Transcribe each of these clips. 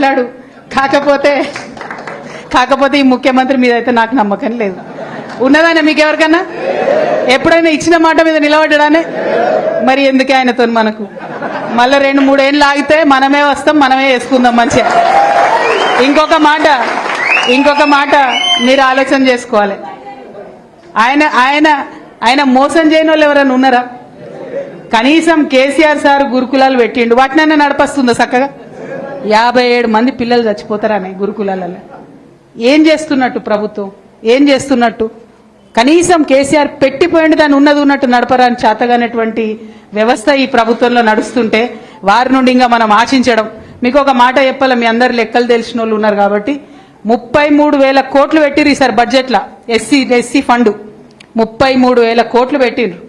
మాట్లాడు కాకపోతే ఈ ముఖ్యమంత్రి మీద అయితే నాకు నమ్మకం లేదు. ఉన్నదానే మీకు ఎవరికన్నా ఎప్పుడైనా ఇచ్చిన మాట మీద నిలబడ్డానే? మరి ఎందుకే ఆయనతో మనకు మళ్ళీ 2-3 ఏళ్ళు ఆగితే మనమే వస్తాం, మనమే వేసుకుందాం మంచిగా. ఇంకొక మాట మీరు ఆలోచన చేసుకోవాలి. ఆయన మోసం చేయని వాళ్ళు ఎవరైనా ఉన్నారా? కనీసం కేసీఆర్ సార్ గురుకులాలు పెట్టిండు, వాటినైనా నడపస్తుందా చక్కగా? 57 మంది పిల్లలు చచ్చిపోతారని గురుకులాలలో. ఏం చేస్తున్నట్టు ప్రభుత్వం? ఏం చేస్తున్నట్టు? కనీసం కేసీఆర్ పెట్టిపోయింది దాన్ని ఉన్నట్టు నడపరాని చేతగానటువంటి వ్యవస్థ ఈ ప్రభుత్వంలో నడుస్తుంటే వారి నుండి ఇంకా మనం ఆశించడం. మీకు ఒక మాట చెప్పాలి, మీ అందరు లెక్కలు తెలిసిన వాళ్ళు ఉన్నారు కాబట్టి 33,000 కోట్లు పెట్టిరు ఈసారి బడ్జెట్లో. ఎస్సీ ఫండ్ 33,000 కోట్లు పెట్టిండ్రు.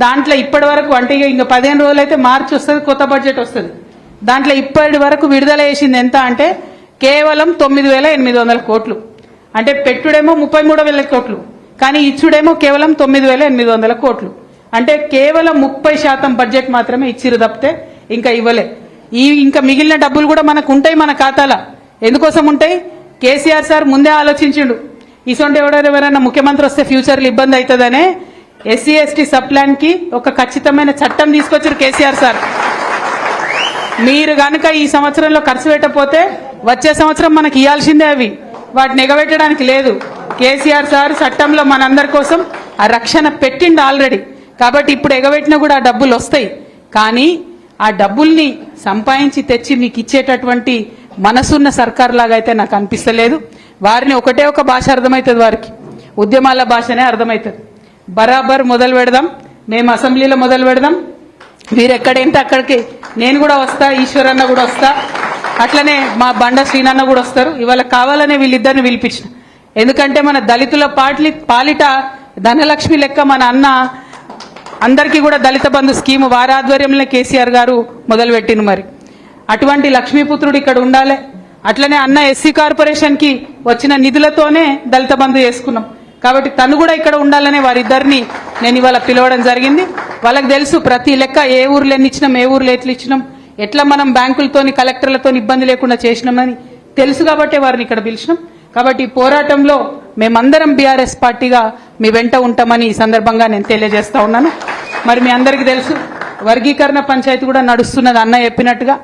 దాంట్లో ఇప్పటి వరకు అంటే ఇంకా 15 రోజులు అయితే మార్చి వస్తుంది, కొత్త బడ్జెట్ వస్తుంది. దాంట్లో ఇప్పటి వరకు విడుదల చేసింది ఎంత అంటే కేవలం 9,800 కోట్లు. అంటే పెట్టుడేమో 33,000 కోట్లు, కానీ ఇచ్చుడేమో కేవలం 9,800 కోట్లు. అంటే కేవలం 30% బడ్జెట్ మాత్రమే ఇచ్చిరు తప్పితే ఇంకా ఇవ్వలే. ఇంకా మిగిలిన డబ్బులు కూడా మనకు ఉంటాయి మన ఖాతాలో. ఎందుకోసం ఉంటాయి? కేసీఆర్ సార్ ముందే ఆలోచించిండు. ఇసొంటి ఎవరైనా ముఖ్యమంత్రి వస్తే ఫ్యూచర్లో ఇబ్బంది అవుతుందనే SC/ST సబ్ ప్లాన్ కి ఒక ఖచ్చితమైన చట్టం తీసుకొచ్చారు కేసీఆర్ సార్. మీరు గనుక ఈ సంవత్సరంలో ఖర్చు పెట్టకపోతే వచ్చే సంవత్సరం మనకి ఇవ్వాల్సిందే అవి, వాటిని ఎగబెట్టడానికి లేదు. కేసీఆర్ సార్ చట్టంలో మనందరి కోసం ఆ రక్షణ పెట్టిండు ఆల్రెడీ. కాబట్టి ఇప్పుడు ఎగబెట్టినా కూడా ఆ డబ్బులు వస్తాయి. కానీ ఆ డబ్బుల్ని సంపాదించి తెచ్చి మీకు ఇచ్చేటటువంటి మనసున్న సర్కార్ లాగా అయితే నాకు అనిపిస్తలేదు. వారిని ఒకటే ఒక భాష అర్థమవుతుంది, వారికి ఉద్యమాల భాషనే అర్థమవుతుంది. బరాబర్ మొదలు పెడదాం, మేము అసెంబ్లీలో మొదలు పెడదాం. మీరు ఎక్కడేంటే అక్కడికి నేను కూడా వస్తా, ఈశ్వరన్న కూడా వస్తా, అట్లనే మా బండ శ్రీనన్న కూడా వస్తారు. ఇవాళ కావాలనే వీళ్ళిద్దరిని పిలిపించిన. ఎందుకంటే మన దళితుల పాలిట ధనలక్ష్మి లెక్క మన అన్న అందరికీ కూడా దళిత బంధు స్కీము వారి ఆధ్వర్యంలో కేసీఆర్ గారు మొదలుపెట్టిన. మరి అటువంటి లక్ష్మీపుత్రుడు ఇక్కడ ఉండాలి. అట్లనే అన్న ఎస్సీ కార్పొరేషన్కి వచ్చిన నిధులతోనే దళిత బంధు చేసుకున్నాం. కాబట్టి తను కూడా ఇక్కడ ఉండాలనే వారిద్దరిని నేను ఇవాళ పిలవడం జరిగింది. వాళ్ళకి తెలుసు ప్రతి లెక్క ఏ ఊర్లో ఎన్ని ఇచ్చినాం, ఏ ఊర్లో ఎట్లా ఇచ్చినాం, ఎట్లా మనం బ్యాంకులతోని కలెక్టర్లతో ఇబ్బంది లేకుండా చేసినామని తెలుసు. కాబట్టి వారిని ఇక్కడ పిలిచినాం. కాబట్టి ఈ పోరాటంలో మేమందరం బీఆర్ఎస్ పార్టీగా మీ వెంట ఉంటామని ఈ సందర్భంగా నేను తెలియజేస్తా ఉన్నాను. మరి మీ అందరికీ తెలుసు వర్గీకరణ పంచాయతీ కూడా నడుస్తున్నది. అన్న చెప్పినట్టుగా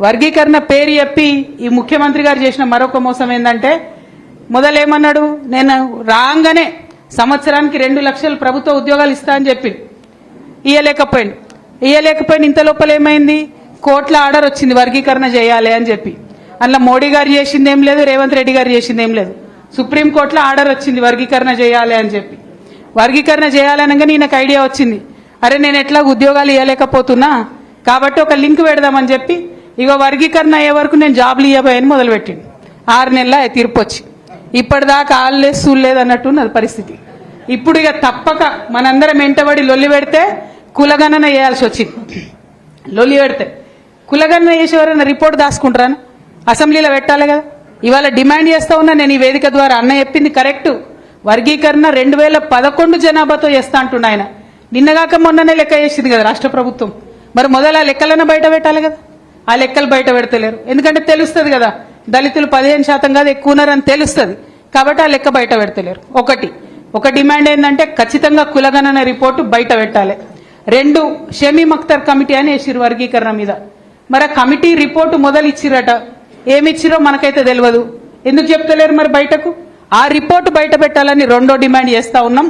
వర్గీకరణ పేరు చెప్పి ఈ ముఖ్యమంత్రి గారు చేసిన మరొక మోసం ఏంటంటే మొదలేమన్నాడు, నేను రాగానే సంవత్సరానికి 2 లక్షల ప్రభుత్వ ఉద్యోగాలు ఇస్తా అని చెప్పి ఇయ్యలేకపోయింది. ఇంత లోపల ఏమైంది, కోట్ల ఆర్డర్ వచ్చింది వర్గీకరణ చేయాలి అని చెప్పి. అందులో మోడీ గారు చేసింది ఏం లేదు, రేవంత్ రెడ్డి గారు చేసింది ఏం లేదు. సుప్రీంకోర్టులో ఆర్డర్ వచ్చింది వర్గీకరణ చేయాలి అని చెప్పి. వర్గీకరణ చేయాలనగానే ఈయనకు ఐడియా వచ్చింది, అరే నేను ఎట్లా ఉద్యోగాలు ఇవ్వలేకపోతున్నా కాబట్టి ఒక లింక్ పెడదామని చెప్పి ఇగో వర్గీకరణ అయ్యే వరకు నేను జాబ్లు ఇవ్వబోయని మొదలుపెట్టింది. 6 నెలల తీర్పు వచ్చి ఇప్పటిదాకా ఆల్లేదు సూళ్ళలేదు అన్నట్టున్నది పరిస్థితి. ఇప్పుడు ఇక తప్పక మనందరం వెంటబడి లొల్లి పెడితే కులగణన చేయాల్సి వచ్చింది. లొల్లి పెడితే కులగణన చేసేవారైనా రిపోర్ట్ దాచుకుంటారా? అసెంబ్లీలో పెట్టాలి కదా. ఇవాళ డిమాండ్ చేస్తా ఉన్నా నేను ఈ వేదిక ద్వారా, అన్న చెప్పింది కరెక్ట్. వర్గీకరణ 2011 జనాభాతో చేస్తా అంటున్నా ఆయన. నిన్నగాక మొన్ననే లెక్క చేసింది కదా రాష్ట్ర ప్రభుత్వం. మరి మొదలు ఆ లెక్కలన్నా బయట పెట్టాలి కదా. ఆ లెక్కలు బయట పెడతలేరు. ఎందుకంటే తెలుస్తుంది కదా దళితులు 15% కాదు ఎక్కువ ఉన్నారని తెలుస్తుంది. కాబట్టి ఆ లెక్క బయట పెడతలేరు. ఒక డిమాండ్ ఏంటంటే ఖచ్చితంగా కులగణన రిపోర్టు బయట పెట్టాలి. 2 షమీమ్ అఖ్తర్ కమిటీ అని వేసిరు వర్గీకరణ మీద. మరి ఆ కమిటీ రిపోర్టు మొదలు ఇచ్చిరట, ఏమిచ్చిరో మనకైతే తెలియదు. ఎందుకు చెప్తలేరు మరి బయటకు? ఆ రిపోర్టు బయట పెట్టాలని 2వ డిమాండ్ చేస్తా ఉన్నాం.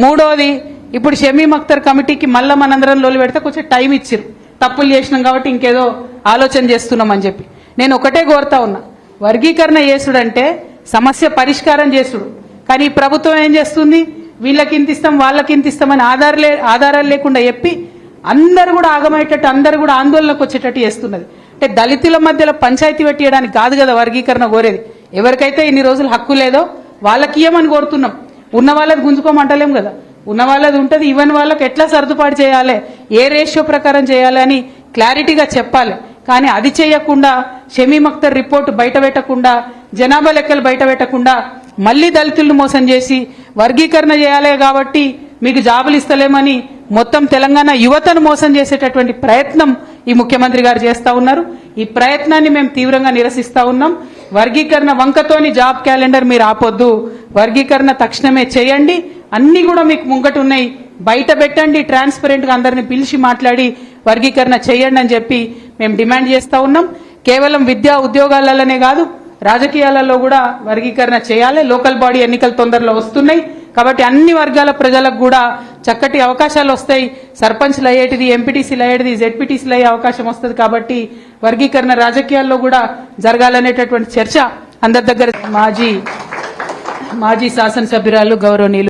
3వది ఇప్పుడు షమీమ్ అఖ్తర్ కమిటీకి మళ్ళా మనందరం లోలు పెడితే కొంచెం టైం ఇచ్చిరు, తప్పులు చేసినాం కాబట్టి ఇంకేదో ఆలోచన చేస్తున్నాం అని చెప్పి. నేను ఒకటే కోరుతా ఉన్నా, వర్గీకరణ చేసుడంటే సమస్య పరిష్కారం చేసుడు. కానీ ఈ ప్రభుత్వం ఏం చేస్తుంది, వీళ్ళకి ఇంత ఇస్తాం వాళ్ళకి ఇంత ఇస్తామని ఆధారాలు లేకుండా చెప్పి అందరు కూడా ఆగమయ్యేటట్టు, అందరు కూడా ఆందోళనకు వచ్చేటట్టు చేస్తున్నది. అంటే దళితుల మధ్యలో పంచాయతీ పెట్టియడానికి కాదు కదా వర్గీకరణ కోరేది. ఎవరికైతే ఇన్ని రోజులు హక్కు లేదో వాళ్ళకి ఇవ్వమని కోరుతున్నాం. ఉన్న వాళ్ళది గుంజుకోమంటలేం కదా. ఉన్న వాళ్ళది ఉంటుంది, ఇవ్వని వాళ్ళకి ఎట్లా సర్దుబాటు చేయాలి, ఏ రేషియో ప్రకారం చేయాలి అని క్లారిటీగా చెప్పాలి. కానీ అది చేయకుండా షమీమ్ అఖ్తర్ రిపోర్టు బయట పెట్టకుండా, జనాభా లెక్కలు బయట పెట్టకుండా మళ్ళీ దళితులను మోసం చేసి వర్గీకరణ చేయాలి కాబట్టి మీకు జాబులు ఇస్తలేమని మొత్తం తెలంగాణ యువతను మోసం చేసేటటువంటి ప్రయత్నం ఈ ముఖ్యమంత్రి గారు చేస్తా ఉన్నారు. ఈ ప్రయత్నాన్ని మేము తీవ్రంగా నిరసిస్తా ఉన్నాం. వర్గీకరణ వంకతోని జాబ్ క్యాలెండర్ మీరు ఆపొద్దు, వర్గీకరణ తక్షణమే చేయండి. అన్ని కూడా మీకు ముంగట ఉన్నాయి, బయట పెట్టండి, ట్రాన్స్పరెంట్ గా అందరిని పిలిచి మాట్లాడి వర్గీకరణ చేయండి అని చెప్పి మేము డిమాండ్ చేస్తా ఉన్నాం. కేవలం విద్యా ఉద్యోగాలలోనే కాదు, రాజకీయాలలో కూడా వర్గీకరణ చేయాలి. లోకల్ బాడీ ఎన్నికలు తొందరలో వస్తున్నాయి కాబట్టి అన్ని వర్గాల ప్రజలకు కూడా చక్కటి అవకాశాలు వస్తాయి. సర్పంచ్లు అయ్యేటిది, ఎంపీటీసీలు అయ్యేటిది, జెడ్పీటీసీలు అయ్యే అవకాశం వస్తుంది. కాబట్టి వర్గీకరణ రాజకీయాల్లో కూడా జరగాలనేటటువంటి చర్చ అందరి దగ్గర. మాజీ శాసనసభ్యురాలు గౌరవనీయులు